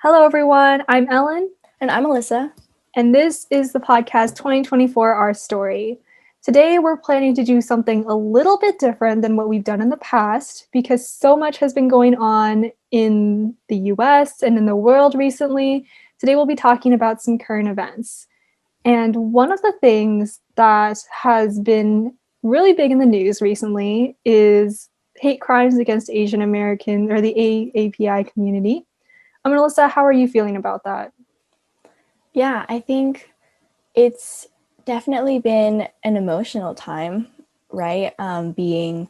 Hello, everyone. I'm Ellen, And I'm Alyssa. and this is the podcast 2024 Our Story. Today, we're planning to do something a little bit different than what we've done in the past because so much has been going on in the US and in the world recently. Today, we'll be talking about some current events. And one of the things that has been really big in the news recently is hate crimes against Asian American or the AAPI community. Melissa, how are you feeling about that? Yeah, I think it's definitely been an emotional time, right? Being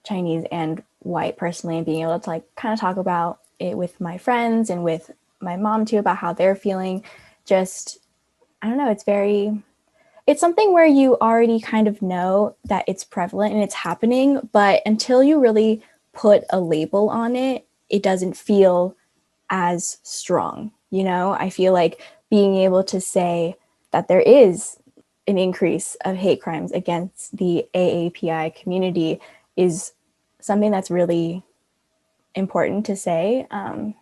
Chinese and white personally, and being able to kind of talk about it with my friends and with my mom too about how they're feeling. Just, I don't know, it's something where you already kind of know that it's prevalent and it's happening, but until you really put a label on it, it doesn't feel as strong. I feel like being able to say that there is an increase of hate crimes against the AAPI community is something that's really important to say. And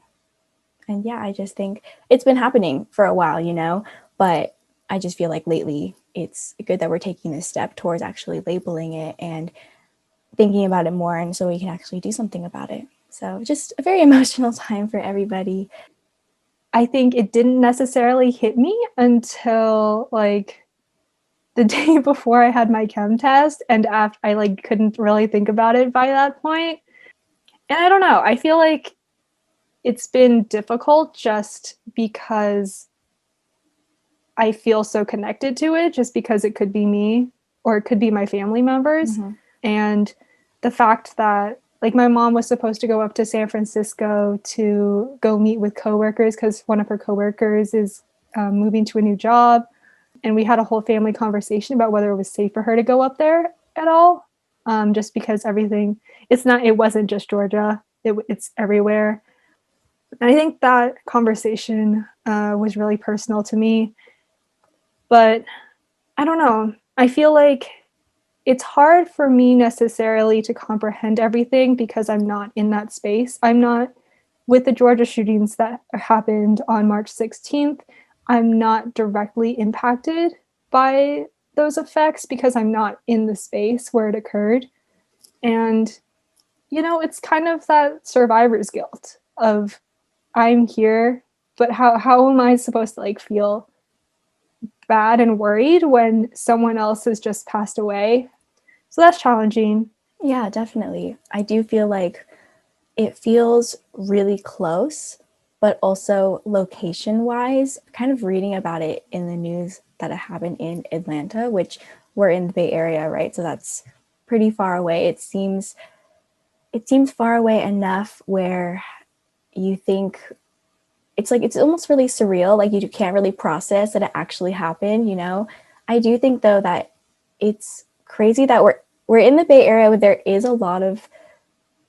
yeah, I just think it's been happening for a while, but I just feel like lately it's good that we're taking this step towards actually labeling it and thinking about it more, and so we can actually do something about it. So just a very emotional time for everybody. I think it didn't necessarily hit me until like the day before I had my chem test, and after I couldn't really think about it by that point. And I don't know, I feel like it's been difficult just because I feel so connected to it, just because it could be me or it could be my family members. Mm-hmm. And the fact that like my mom was supposed to go up to San Francisco to go meet with coworkers because one of her coworkers is moving to a new job, and we had a whole family conversation about whether it was safe for her to go up there at all, just because it wasn't just Georgia, it's everywhere. And I think that conversation was really personal to me. But I don't know, I feel like it's hard for me necessarily to comprehend everything because I'm not in that space. I'm not with the Georgia shootings that happened on March 16th. I'm not directly impacted by those effects because I'm not in the space where it occurred. And, it's kind of that survivor's guilt of I'm here, but how am I supposed to feel bad and worried when someone else has just passed away? So that's challenging. Yeah, definitely. I do feel like it feels really close, but also location wise, kind of reading about it in the news that it happened in Atlanta, which we're in the Bay Area, right? So that's pretty far away. It seems far away enough where you think it's almost really surreal, like you can't really process that it actually happened. I do think though that it's crazy that we're in the Bay Area, where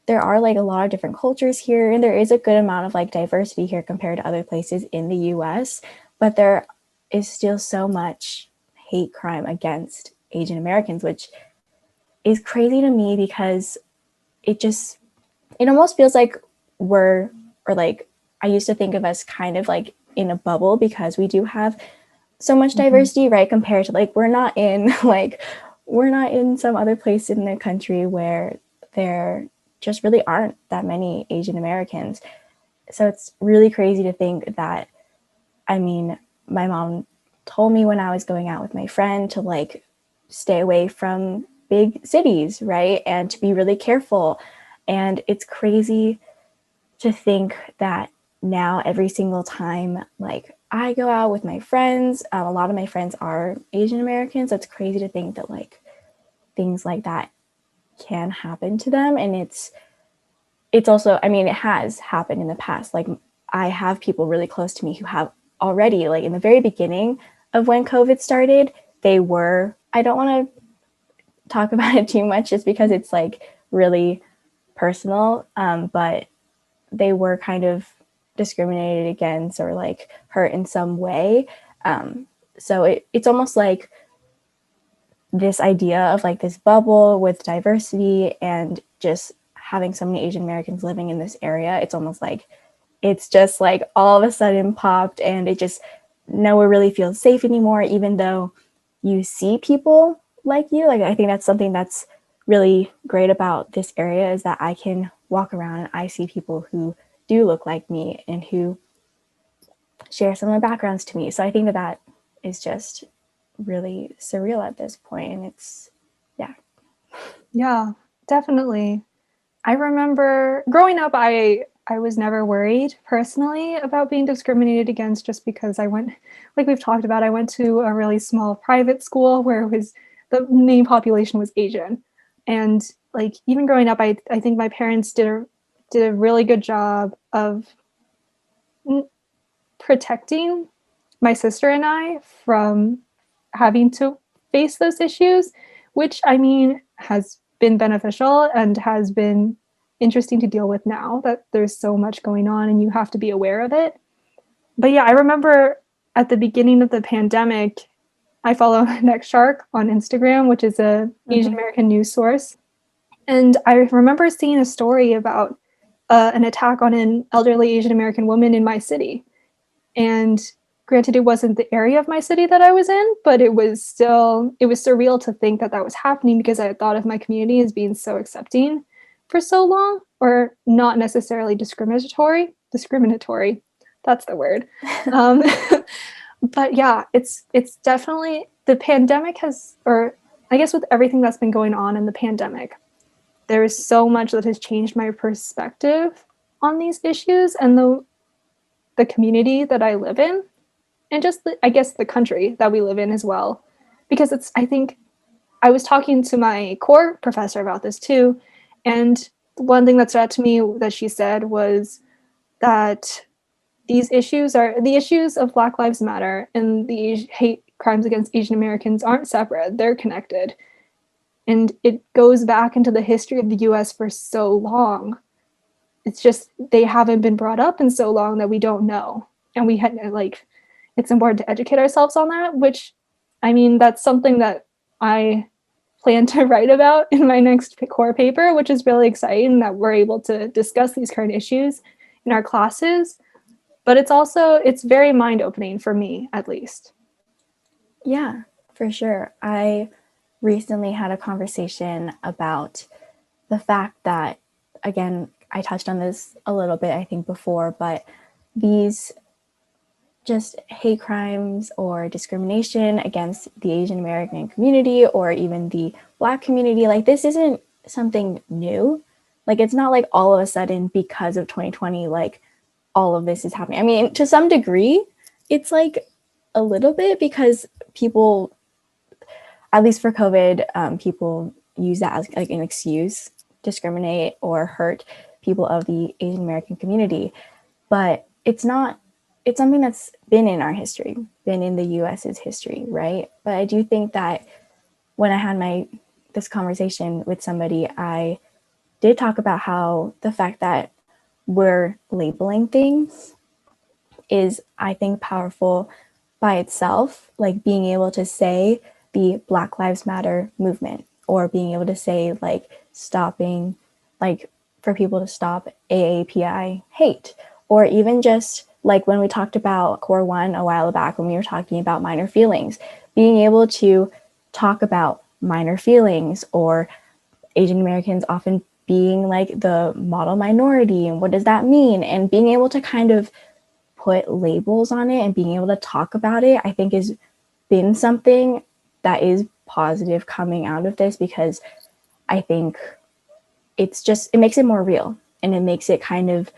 there are like a lot of different cultures here, and there is a good amount of like diversity here compared to other places in the US, but there is still so much hate crime against Asian Americans, which is crazy to me because it almost feels like we're or like I used to think of us kind of like in a bubble because we do have so much diversity, right? Compared to like we're not in some other place in the country where there just really aren't that many Asian Americans. So it's really crazy to think that, I mean, my mom told me when I was going out with my friend to like stay away from big cities, right? And to be really careful. And it's crazy to think that now every single time like I go out with my friends, a lot of my friends are Asian Americans. So it's crazy to think that like things like that can happen to them. And it's also, I mean, it has happened in the past. Like I have people really close to me who have already, like in the very beginning of when COVID started, I don't want to talk about it too much just because it's like really personal, but they were kind of discriminated against or like hurt in some way. So it's almost like this idea of like this bubble with diversity and just having so many Asian Americans living in this area. It's almost like it's just like all of a sudden popped, and it just nowhere really feels safe anymore, even though you see people like you. Like, I think that's something that's really great about this area, is that I can walk around and I see people who do look like me and who share similar backgrounds to me. So I think that that is just really surreal at this point. And it's, yeah. Yeah, definitely. I remember growing up, I was never worried personally about being discriminated against just because I went, like we've talked about, I went to a really small private school where it was the main population was Asian. And like even growing up, I think my parents did a really good job of protecting my sister and I from having to face those issues, which I mean has been beneficial and has been interesting to deal with now that there's so much going on and you have to be aware of it. But yeah, I remember at the beginning of the pandemic, I follow Next Shark on Instagram, which is a Asian American news source. And I remember seeing a story about an attack on an elderly Asian American woman in my city. And granted, it wasn't the area of my city that I was in, but it was surreal to think that that was happening because I had thought of my community as being so accepting for so long, or not necessarily discriminatory. That's the word. Um, but yeah, it's definitely the pandemic has, or I guess with everything that's been going on in the pandemic, there is so much that has changed my perspective on these issues and the community that I live in, and just I guess the country that we live in as well. Because I think I was talking to my core professor about this too, and one thing that stood out to me that she said was that these issues are the issues of Black Lives Matter and the hate crimes against Asian Americans aren't separate; they're connected, and it goes back into the history of the U.S. for so long. It's just they haven't been brought up in so long that we don't know, and we had like it's important to educate ourselves on that, which I mean that's something that I plan to write about in my next core paper, which is really exciting that we're able to discuss these current issues in our classes. But it's very mind-opening for me, at least. Yeah, for sure. I recently had a conversation about the fact that, again, I touched on this a little bit, I think, before, but these just hate crimes or discrimination against the Asian American community or even the Black community, like, this isn't something new. Like, it's not like all of a sudden because of 2020, like, all of this is happening. I mean, to some degree, it's like a little bit because people, at least for COVID, people use that as like an excuse, discriminate or hurt people of the Asian American community. But it's not, it's something that's been in our history, been in the US's history, right? But I do think that when I had this conversation with somebody, I did talk about how the fact that we're labeling things is, I think, powerful by itself. Like being able to say the Black Lives Matter movement, or being able to say like stopping, like for people to stop AAPI hate, or even just like when we talked about Core One a while back, when we were talking about minor feelings, being able to talk about minor feelings, or Asian Americans often being like the model minority and what does that mean, and being able to kind of put labels on it and being able to talk about it, I think has been something that is positive coming out of this, because I think it makes it more real, and it makes it kind of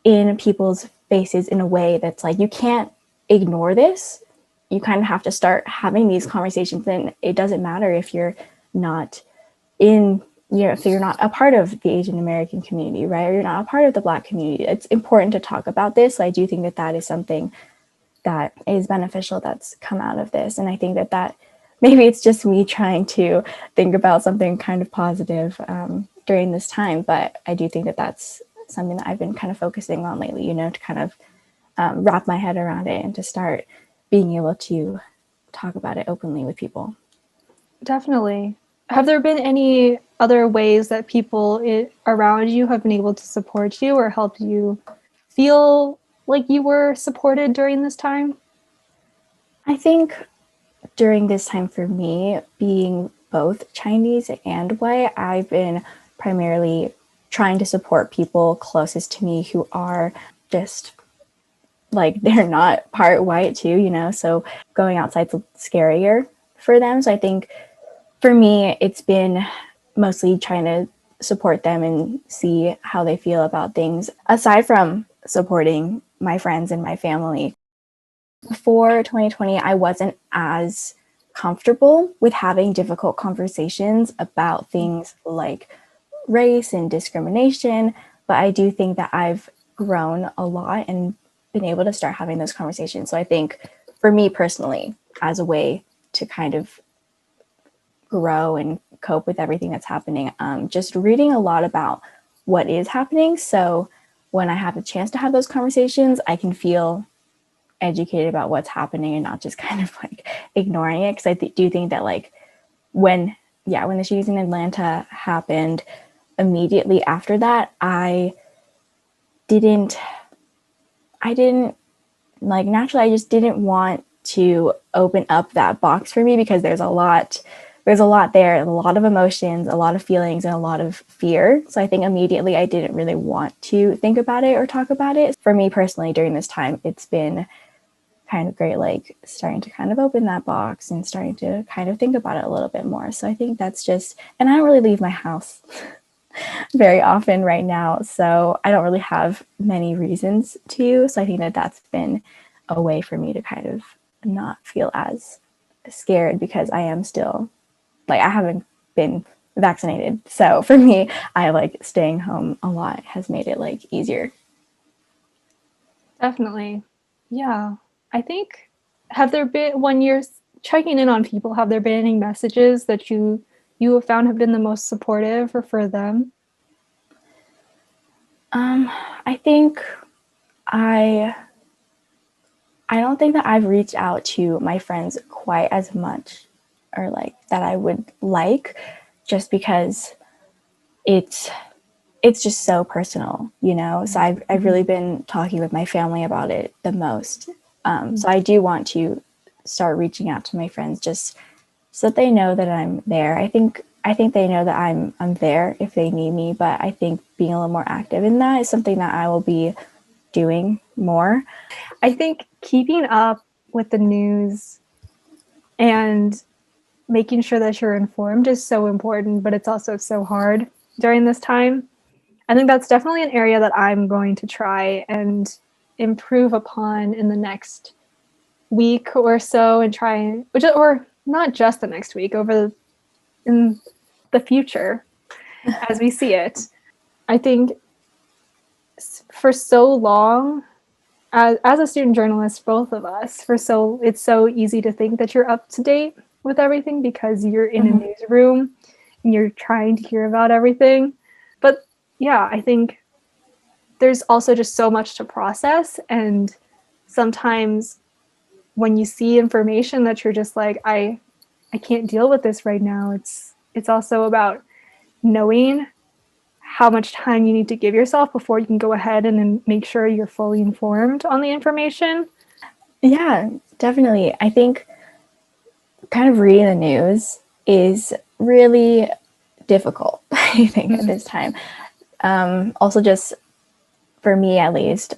in people's faces in a way that's like, you can't ignore this. You kind of have to start having these conversations, and it doesn't matter if you're not in, if you're not a part of the Asian American community, right? Or you're not a part of the Black community. It's important to talk about this. So I do think that that is something that is beneficial that's come out of this. And I think that maybe it's just me trying to think about something kind of positive during this time, but I do think that that's something that I've been kind of focusing on lately, to kind of wrap my head around it and to start being able to talk about it openly with people. Definitely. Have there been any other ways that people around you have been able to support you or help you feel like you were supported during this time? I think during this time for me, being both Chinese and white, I've been primarily trying to support people closest to me who are just like they're not part white too, you know, so going outside's scarier for them. So I think for me, it's been mostly trying to support them and see how they feel about things. Aside from supporting my friends and my family, before 2020, I wasn't as comfortable with having difficult conversations about things like race and discrimination. But I do think that I've grown a lot and been able to start having those conversations. So I think for me personally, as a way to kind of grow and cope with everything that's happening, just reading a lot about what is happening. So when I have a chance to have those conversations, I can feel educated about what's happening and not just kind of like ignoring it. Because do think that like when the shootings in Atlanta happened, immediately after that, didn't I didn't like naturally I just didn't want to open up that box for me because there's a lot there, a lot of emotions, a lot of feelings, and a lot of fear. So I think immediately I didn't really want to think about it or talk about it. For me personally, during this time, it's been kind of great, like starting to kind of open that box and starting to kind of think about it a little bit more. So I think that's just, and I don't really leave my house very often right now, so I don't really have many reasons to. So I think that that's been a way for me to kind of not feel as scared because I am still, like, I haven't been vaccinated. So for me, I like staying home a lot has made it like easier. Definitely. Yeah. I think, have there been, when you're checking in on people, have there been any messages that you have found have been the most supportive or for them? I think I I don't think that I've reached out to my friends quite as much or like that I would like, just because it's it's just so personal, you know. So I've really been talking with my family about it the most. So I do want to start reaching out to my friends just so that they know that I'm there. I think they know that I'm there if they need me, but I think being a little more active in that is something that I will be doing more. I think keeping up with the news and making sure that you're informed is so important, but it's also so hard during this time. I think that's definitely an area that I'm going to try and improve upon in the next week or so, and try, which, or not just the next week, in the future as we see it. I think for so long, as a student journalist, both of us, it's so easy to think that you're up to date with everything because you're in a newsroom and you're trying to hear about everything. But yeah, I think there's also just so much to process, and sometimes when you see information that you're just like, I can't deal with this right now. It's also about knowing how much time you need to give yourself before you can go ahead and then make sure you're fully informed on the information. Yeah, definitely. I think kind of reading the news is really difficult, I think, at this time. Also, just for me at least,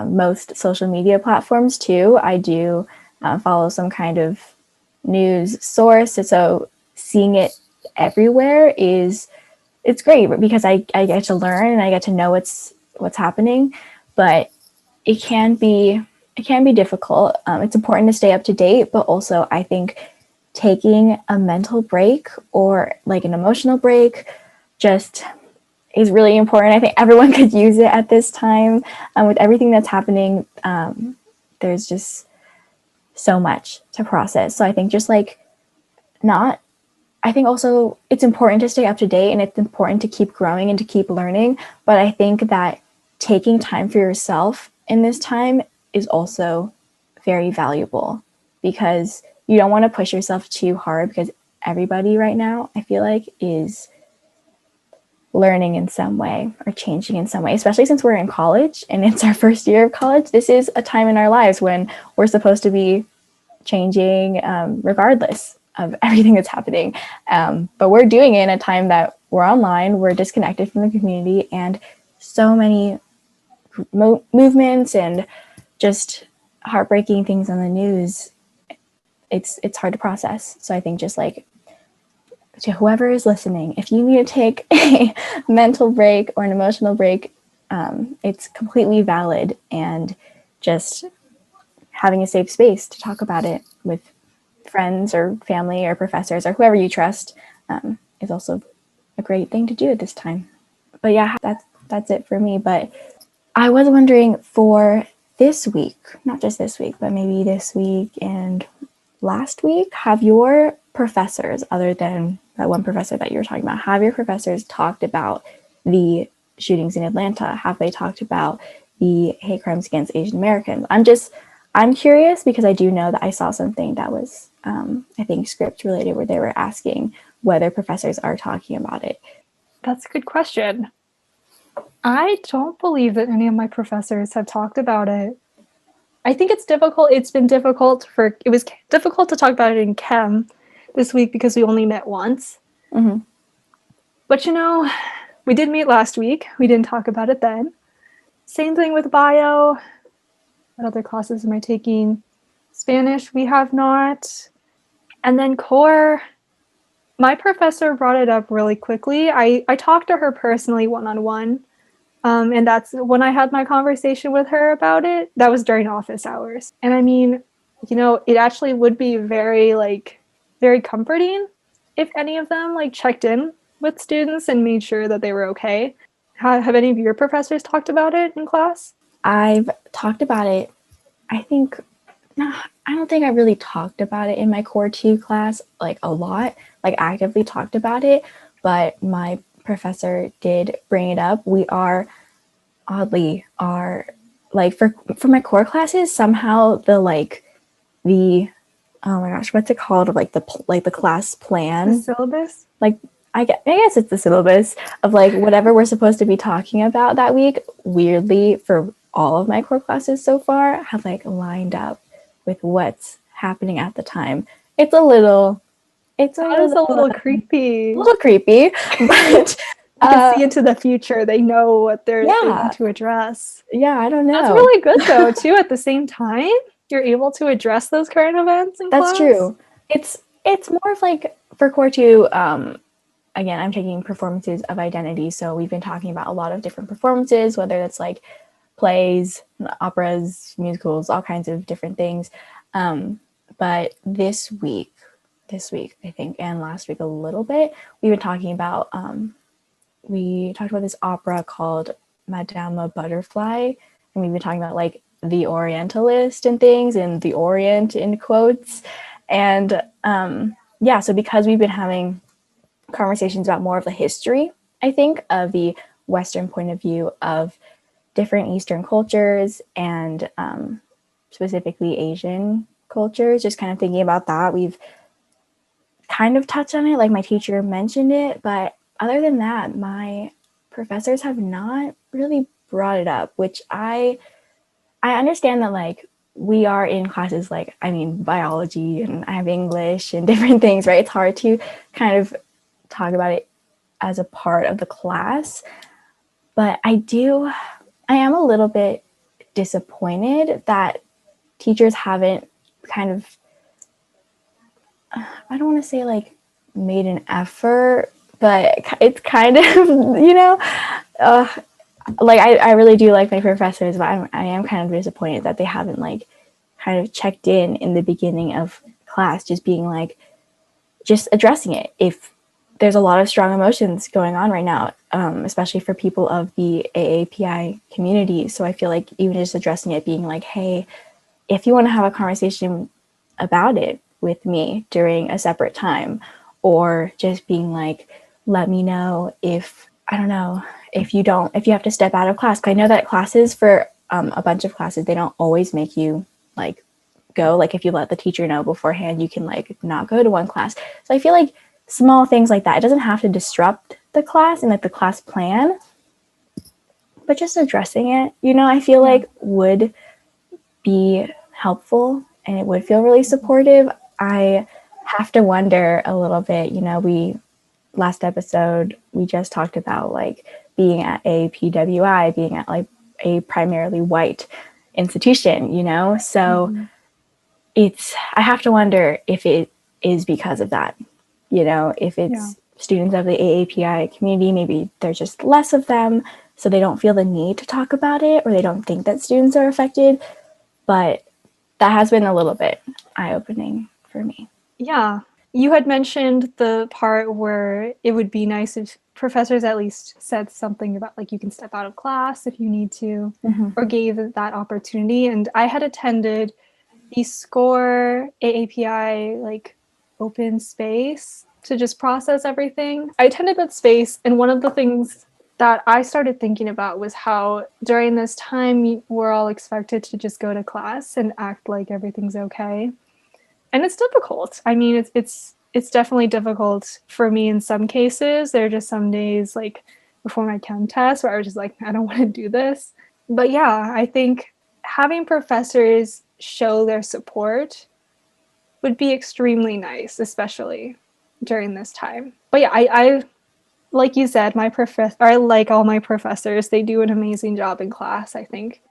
most social media platforms too, I do follow some kind of news source. And so seeing it everywhere it's great because I get to learn and I get to know what's happening, but it can be difficult. It's important to stay up to date, but also I think taking a mental break or like an emotional break just is really important. I think everyone could use it at this time. With everything that's happening, there's just so much to process. So I think just like not, I think also it's important to stay up to date and it's important to keep growing and to keep learning. But I think that taking time for yourself in this time is also very valuable because you don't want to push yourself too hard because everybody right now, I feel like, is learning in some way or changing in some way, especially since we're in college and it's our first year of college. This is a time in our lives when we're supposed to be changing regardless of everything that's happening. But we're doing it in a time that we're online, we're disconnected from the community, and so many movements and just heartbreaking things on the news. It's hard to process. So I think just like to whoever is listening, if you need to take a mental break or an emotional break, it's completely valid, and just having a safe space to talk about it with friends or family or professors or whoever you trust is also a great thing to do at this time. But yeah, that's it for me. But I was wondering for this week, not just this week, but maybe this week and last week, have your professors, other than that one professor that you were talking about, have your professors talked about the shootings in Atlanta? Have they talked about the hate crimes against Asian Americans? I'm curious because I do know that I saw something that was, I think, script related, where they were asking whether professors are talking about it. That's a good question. I don't believe that any of my professors have talked about it. I think it's difficult. It was difficult to talk about it in chem this week because we only met once. Mm-hmm. But we did meet last week. We didn't talk about it then. Same thing with bio. What other classes am I taking? Spanish, we have not. And then core, my professor brought it up really quickly. I talked to her personally one-on-one. And that's when I had my conversation with her about it. That was during office hours. And I mean, it actually would be very comforting if any of them checked in with students and made sure that they were okay. Have any of your professors talked about it in class? I've talked about it. I don't think I really talked about it in my Core 2 class a lot, actively talked about it, but my professor did bring it up. We are oddly for my core classes, somehow the oh my gosh, what's it called? The class plan, the syllabus. I guess it's the syllabus of whatever we're supposed to be talking about that week. Weirdly, for all of my core classes so far, have lined up with what's happening at the time. It's a little creepy. A little creepy, but you can see into the future. They know what they want to address. Yeah, I don't know. That's really good though, too. At the same time, you're able to address those current events in class. That's true. It's more of for Core 2, again, I'm taking performances of identity. So we've been talking about a lot of different performances, whether it's plays, operas, musicals, all kinds of different things. But this week, I think, and last week a little bit, we've been talking about, we talked about this opera called Madame Butterfly, and we've been talking about the Orientalist and things, and the Orient in quotes. And so because we've been having conversations about more of the history, I think, of the Western point of view of different Eastern cultures and specifically Asian cultures, just kind of thinking about that. We've kind of touched on it, my teacher mentioned it, but other than that, my professors have not really brought it up, which I understand that we are in classes biology, and I have English and different things, right? It's hard to kind of talk about it as a part of the class, but I am a little bit disappointed that teachers haven't kind of, I don't want to say made an effort, but it's kind of, I really do like my professors, but I am kind of disappointed that they haven't kind of checked in the beginning of class, just being just addressing it. If there's a lot of strong emotions going on right now, especially for people of the AAPI community. So I feel even just addressing it, being hey, if you want to have a conversation about it with me during a separate time, or just being let me know if, I don't know, if you have to step out of class. I know that classes, for a bunch of classes, they don't always make you go. If you let the teacher know beforehand, you can not go to one class. So I feel small things like that. It doesn't have to disrupt the class and like the class plan, but just addressing it, I feel like would be helpful and it would feel really supportive. I have to wonder a little bit, we last episode we just talked about like being at AAPWI, being at like a primarily white institution, so I have to wonder if it is because of that, if it's students of the AAPI community, maybe there's just less of them, so they don't feel the need to talk about it, or they don't think that students are affected. But that has been a little bit eye-opening for me. Yeah. You had mentioned the part where it would be nice if professors at least said something about like you can step out of class if you need to, or gave that opportunity. And I had attended the SCORE AAPI like open space to just process everything. I attended that space, and one of the things that I started thinking about was how during this time we're all expected to just go to class and act like everything's okay. And it's difficult. I mean, it's definitely difficult for me in some cases. There are just some days like before my chem test where I was just like, I don't want to do this. But yeah, I think having professors show their support would be extremely nice, especially during this time. But yeah, I like you said, I like all my professors. They do an amazing job in class, I think.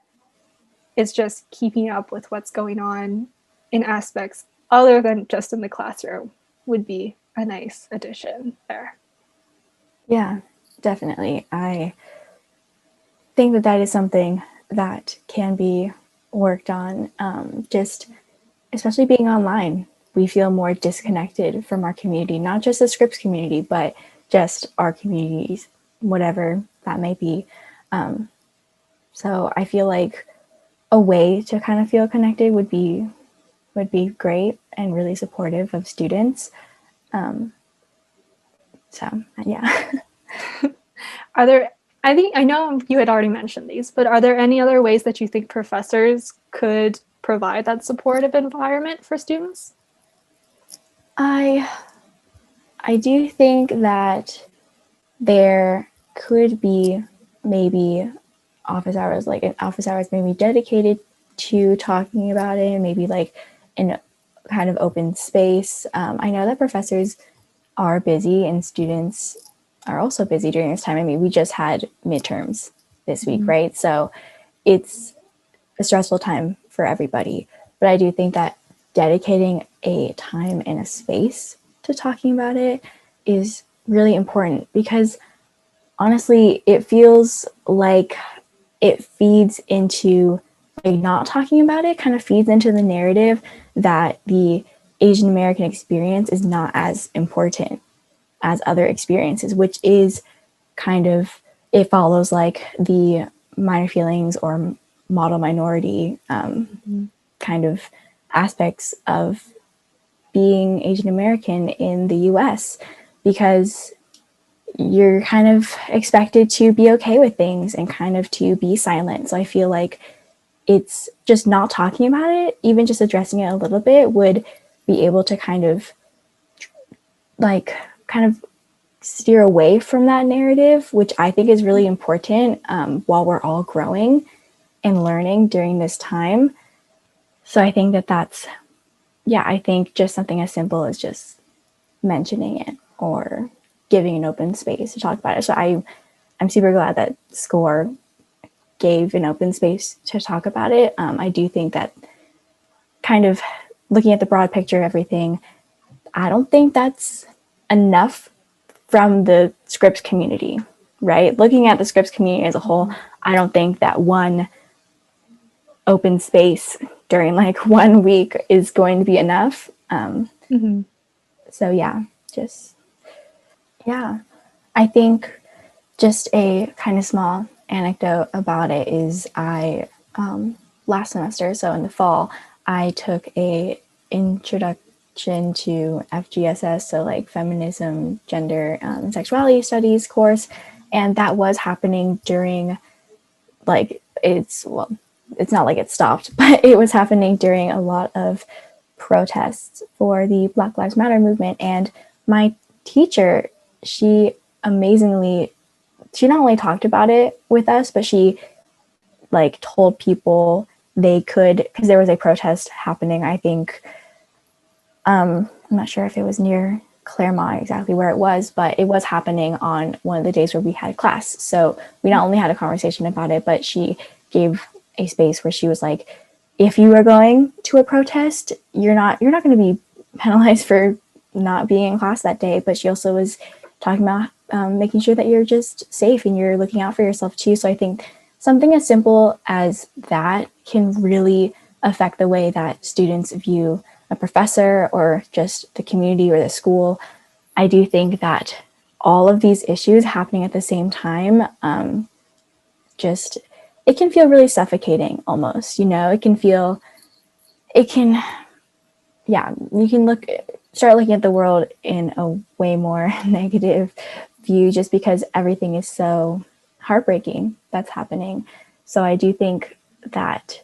It's just keeping up with what's going on in aspects other than just in the classroom would be a nice addition there. Yeah, definitely. I think that is something that can be worked on. Just especially being online, we feel more disconnected from our community, not just the Scripps community, but just our communities, whatever that may be. So I feel like a way to kind of feel connected would be great and really supportive of students. So yeah. Are there, I know you had already mentioned these, but are there any other ways that you think professors could provide that supportive environment for students? I do think that there could be maybe office hours, like an office hours maybe dedicated to talking about it, maybe like in kind of open space. I know that professors are busy and students are also busy during this time. I mean, we just had midterms this week, right? So it's a stressful time for everybody. But I do think that dedicating a time and a space to talking about it is really important, because honestly, it feels like it feeds into, like, not talking about it kind of feeds into the narrative that the Asian American experience is not as important as other experiences, which is kind of, it follows like the minor feelings or model minority kind of aspects of being Asian American in the US, because you're kind of expected to be okay with things and kind of to be silent. So I feel like it's just not talking about it, even just addressing it a little bit, would be able to kind of steer away from that narrative, which I think is really important while we're all growing and learning during this time. So I think I think just something as simple as just mentioning it or giving an open space to talk about it. So I'm super glad that SCORE gave an open space to talk about it. I do think that, kind of looking at the broad picture of everything, I don't think that's enough from the Scripps community, right? Looking at the Scripps community as a whole, I don't think that one open space during like 1 week is going to be enough. So I think just a kind of small anecdote about it is last semester, so in the fall, I took a introduction to FGSS, so like feminism, gender, and sexuality studies course, and that was happening during, like, it's not like it stopped, but it was happening during a lot of protests for the Black Lives Matter movement, and my teacher, she amazingly, she not only talked about it with us, but she like told people they could, because there was a protest happening, I think, I'm not sure if it was near Claremont exactly where it was, but it was happening on one of the days where we had class. So we not only had a conversation about it, but she gave a space where she was like, if you are going to a protest, you're not going to be penalized for not being in class that day. But she also was talking about making sure that you're just safe and you're looking out for yourself too. So I think something as simple as that can really affect the way that students view a professor or just the community or the school. I do think that all of these issues happening at the same time, just, it can feel really suffocating almost, you know, it can, yeah, you can start looking at the world in a way more negative view just because everything is so heartbreaking that's happening. So I do think that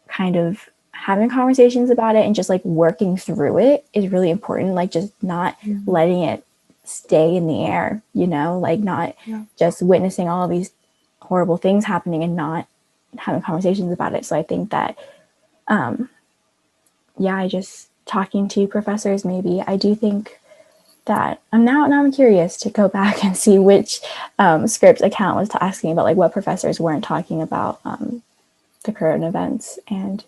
kind of having conversations about it and just like working through it is really important. Like just not letting it stay in the air, you know, like not just witnessing all of these horrible things happening and not having conversations about it. So I think that, I just talking to professors, maybe I do think that now I'm curious to go back and see which Scripps account was asking about like what professors weren't talking about the current events. And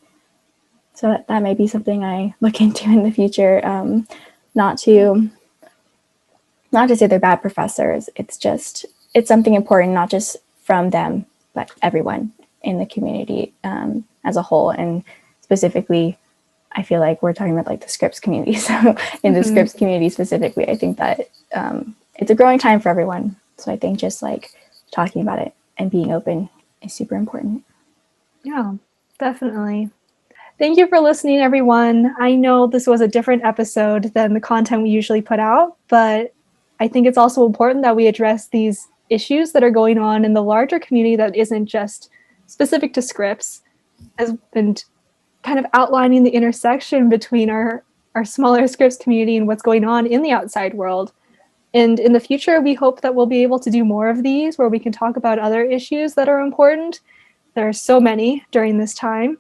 so that may be something I look into in the future. Not to say they're bad professors. It's something important, not just from them, but everyone in the community as a whole. And specifically, I feel like we're talking about like the Scripps community. So in the Scripps community specifically, I think that it's a growing time for everyone. So I think just like talking about it and being open is super important. Yeah, definitely. Thank you for listening, everyone. I know this was a different episode than the content we usually put out, but I think it's also important that we address these issues that are going on in the larger community that isn't just specific to Scripps, and kind of outlining the intersection between our smaller Scripps community and what's going on in the outside world. And in the future, we hope that we'll be able to do more of these where we can talk about other issues that are important. There are so many during this time.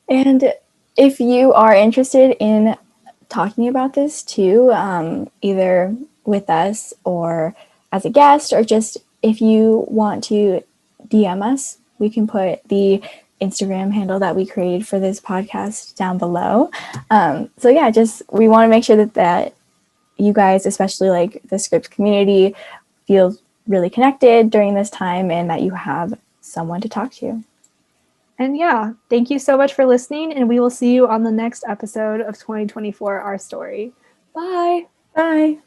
And if you are interested in talking about this too, either with us or as a guest, or just if you want to DM us, we can put the Instagram handle that we created for this podcast down below. So yeah, just we want to make sure that you guys, especially like the Scripps community, feel really connected during this time and that you have someone to talk to. And yeah, thank you so much for listening, and we will see you on the next episode of 2024 Our Story. Bye. Bye.